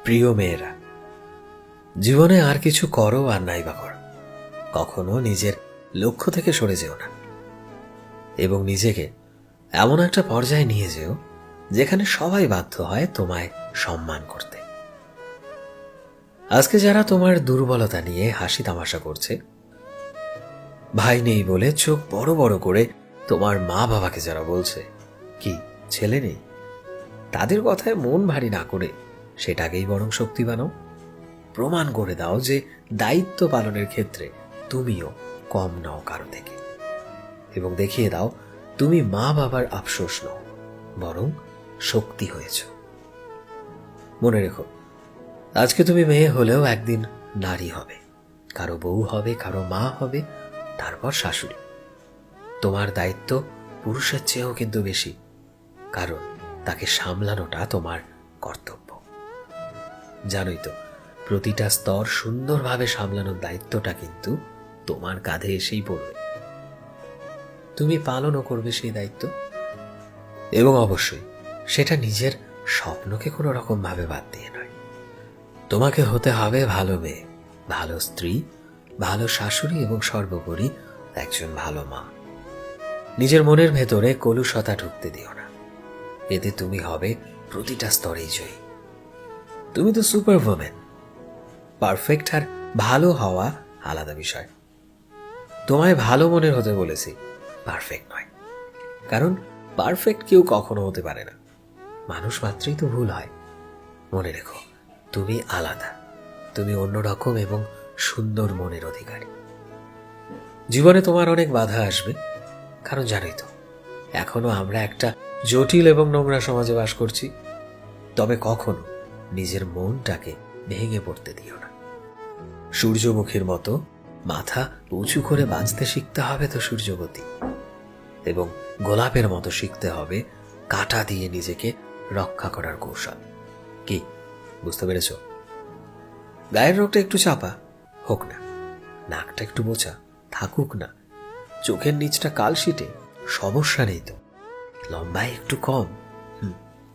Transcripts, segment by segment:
প্রিয় মেয়েরা, জীবনে আর কিছু করো আর নাই বা করো, কখনো নিজের লক্ষ্য থেকে সরে যেও না এবং নিজেকে এমন একটা পর্যায়ে নিয়ে যেও যেখানে সবাই বাধ্য হয় তোমায় সম্মান করতে। আজকে যারা তোমার দুর্বলতা নিয়ে হাসি তামাশা করছে, ভাই নেই বলে চোখ বড় বড় করে তোমার মা বাবাকে যারা বলছে কি ছেলে নেই, তাদের কথায় মন ভারী না করে সেটাকেই বরং শক্তি বানাও। প্রমাণ করে দাও যে দায়িত্ব পালনের ক্ষেত্রে তুমিও কম নও কারো থেকে, এবং দেখিয়ে দাও তুমি মা বাবার আফসোস নও, বরং শক্তি হয়েছ। মনে রেখো, আজকে তুমি মেয়ে হলেও একদিন নারী হবে, কারো বউ হবে, কারো মা হবে, তারপর শাশুড়ি। তোমার দায়িত্ব পুরুষের চেয়েও কিন্তু বেশি, কারণ তাকে সামলানোটা তোমার কর্তব্য। জানোই তো, প্রতিটা স্তর সুন্দরভাবে সামলানোর দায়িত্বটা কিন্তু তোমার কাঁধে এসেই পড়বে। তুমি পালনও করবে সেই দায়িত্ব, এবং অবশ্যই সেটা নিজের স্বপ্নকে কোনো রকম ভাবে বাদ দিয়ে নয়। তোমাকে হতে হবে ভালো মেয়ে, ভালো স্ত্রী, ভালো শাশুড়ি এবং সর্বোপরি একজন ভালো মা। নিজের মনের ভেতরে কলুষতা ঢুকতে দিও না, এতে তুমি হবে প্রতিটা স্তরেই জয়ী। তুমি তো সুপার ওম্যান। পারফেক্ট আর ভালো হওয়া আলাদা বিষয়। তোমায় ভালো মনের হতে বলেছি, পারফেক্ট নয়, কারণ পারফেক্ট কেউ কখনো হতে পারে না। মানুষ মাত্রই তো ভুল হয়। মনে রেখো, তুমি আলাদা, তুমি অন্যরকম এবং সুন্দর মনের অধিকারী। জীবনে তোমার অনেক বাধা আসবে, কারণ জানোই তো এখনো আমরা একটা জটিল এবং নোংরা সমাজে বাস করছি। তবে কখনো নিজের মনটাকে ভেঙে পড়তে দিও না। সূর্যমুখীর মতো মাথা উঁচু করে বাঁচতে শিখতে হবে তো সূর্যবতী, এবং গোলাপের মতো শিখতে হবে কাঁটা দিয়ে নিজেকে রক্ষা করার কৌশল। কি বুঝতে পেরেছ? গায়ের রোগটা একটু চাপা হোক না, নাকটা একটু বোচা থাকুক না, চোখের নিচটা কালশিটে, সমস্যা নেই তো, লম্বায় একটু কম,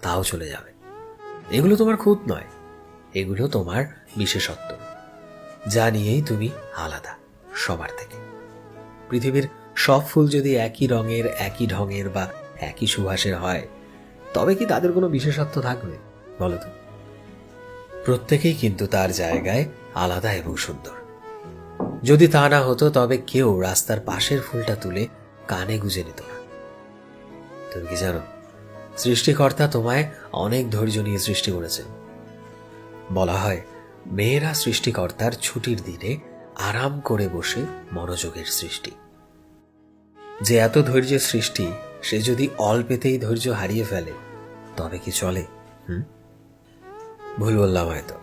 তাও চলে যাবে। এগুলো তোমার খুঁত নয়, এগুলো তোমার বিশেষত্ব, যা নিয়েই তুমি আলাদা সবার থেকে। পৃথিবীর সব ফুল যদি একই রঙের, একই ঢঙের বা একই সুবাসের হয়, তবে কি তাদের কোনো বিশেষত্ব থাকবে বলো তো? প্রত্যেকেই কিন্তু তার জায়গায় আলাদা এবং সুন্দর। যদি তা না হতো, তবে কেউ রাস্তার পাশের ফুলটা তুলে কানে গুঁজে নিত না। তুমি কি জানো, সৃষ্টিকর্তা তোমায় অনেক ধৈর্য নিয়ে সৃষ্টি করেছেন। বলা হয়, মেয়েরা সৃষ্টিকর্তার ছুটির দিনে আরাম করে বসে মনোযোগের সৃষ্টি। যে এত ধৈর্যের সৃষ্টি, সে যদি অল্পেতেই ধৈর্য হারিয়ে ফেলে, তবে কি চলে? ভুল বললাম হয়তো,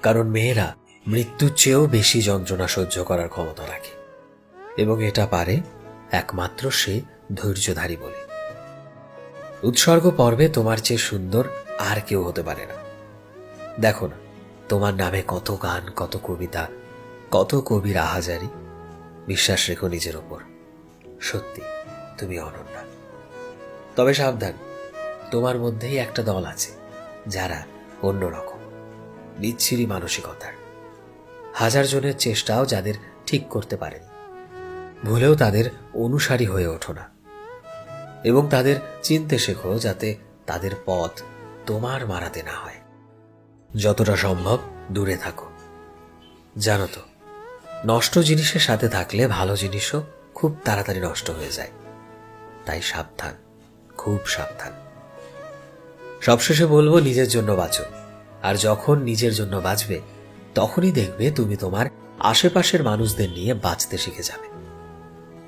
কারণ মেয়েরা মৃত্যুর চেয়েও বেশি যন্ত্রণা সহ্য করার ক্ষমতা রাখে, এবং এটা পারে একমাত্র সে ধৈর্যধারী বলে। উৎসর্গ পর্বে তোমার চেয়ে সুন্দর আর কেউ হতে পারে না। দেখো না, তোমার নামে কত গান, কত কবিতা, কত কবির আহাজারি। বিশ্বাস রেখো নিজের ওপর, সত্যি তুমি অনন্যা। তবে সাবধান, তোমার মধ্যেই একটা দল আছে যারা অন্যরকম, বিচ্ছিরি মানসিকতার। হাজার জনের চেষ্টাও যাদের ঠিক করতে পারেনি। ভুলেও তাদের অনুসারী হয়ে ওঠো না, এবং তাদের চিনতে শেখো, যাতে তাদের পথ তোমার মারাতে না হয়। যতটা সম্ভব দূরে থাকো। জানো তো, নষ্ট জিনিসের সাথে থাকলে ভালো জিনিসও খুব তাড়াতাড়ি নষ্ট হয়ে যায়। তাই সাবধান, খুব সাবধান। সবশেষে বলবো, নিজের জন্য বাঁচো। আর যখন নিজের জন্য বাঁচবে, তখনই দেখবে তুমি তোমার আশেপাশের মানুষদের নিয়ে বাঁচতে শিখে যাবে।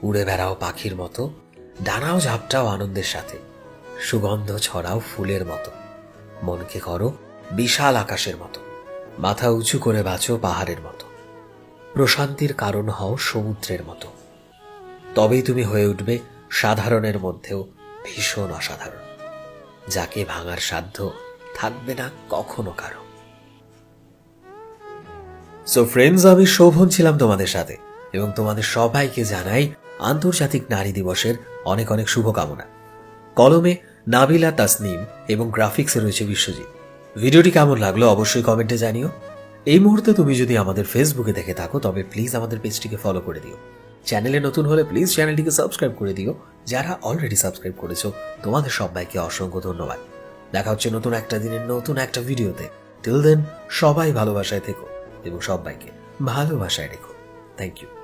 উড়ে বেড়াও পাখির মতো, ডানাও ঝাপটাও আনন্দের সাথে, সুগন্ধ ছড়াও ফুলের মতো, মনকে করো বিশাল আকাশের মতো, মাথা উঁচু করে বাঁচো পাহাড়ের মতো, প্রশান্তির কারণ হও সমুদ্রের মতো। তবেই তুমি হয়ে উঠবে সাধারণের মধ্যেও ভীষণ অসাধারণ, যাকে ভাঙার সাধ্য থাকবে না কখনো কারো। সো ফ্রেন্ডস, আমি শোভন ছিলাম তোমাদের সাথে, এবং তোমাদের সবাইকে জানাই আন্তর্জাতিক নারী দিবসের অনেক অনেক শুভকামনা। কলমে নাবিলা তাসনিম এবং গ্রাফিক্সে রয়েছে বিশ্বজিৎ। ভিডিওটি কেমন লাগলো অবশ্যই কমেন্টে জানিও। এই মুহূর্তে তুমি যদি আমাদের ফেসবুকে দেখে থাকো তবে প্লিজ আমাদের পেজটিকে ফলো করে দিও। চ্যানেলে নতুন হলে প্লিজ চ্যানেলটিকে সাবস্ক্রাইব করে দিও। যারা অলরেডি সাবস্ক্রাইব করেছো তোমাদের সবাইকে অসংখ্য ধন্যবাদ। দেখা হচ্ছে নতুন একটা দিনের নতুন একটা ভিডিওতে। টিল দেন সবাই ভালোবাসায় থেকো এবং সবাইকে ভালোবাসায় রেখো। Thank you.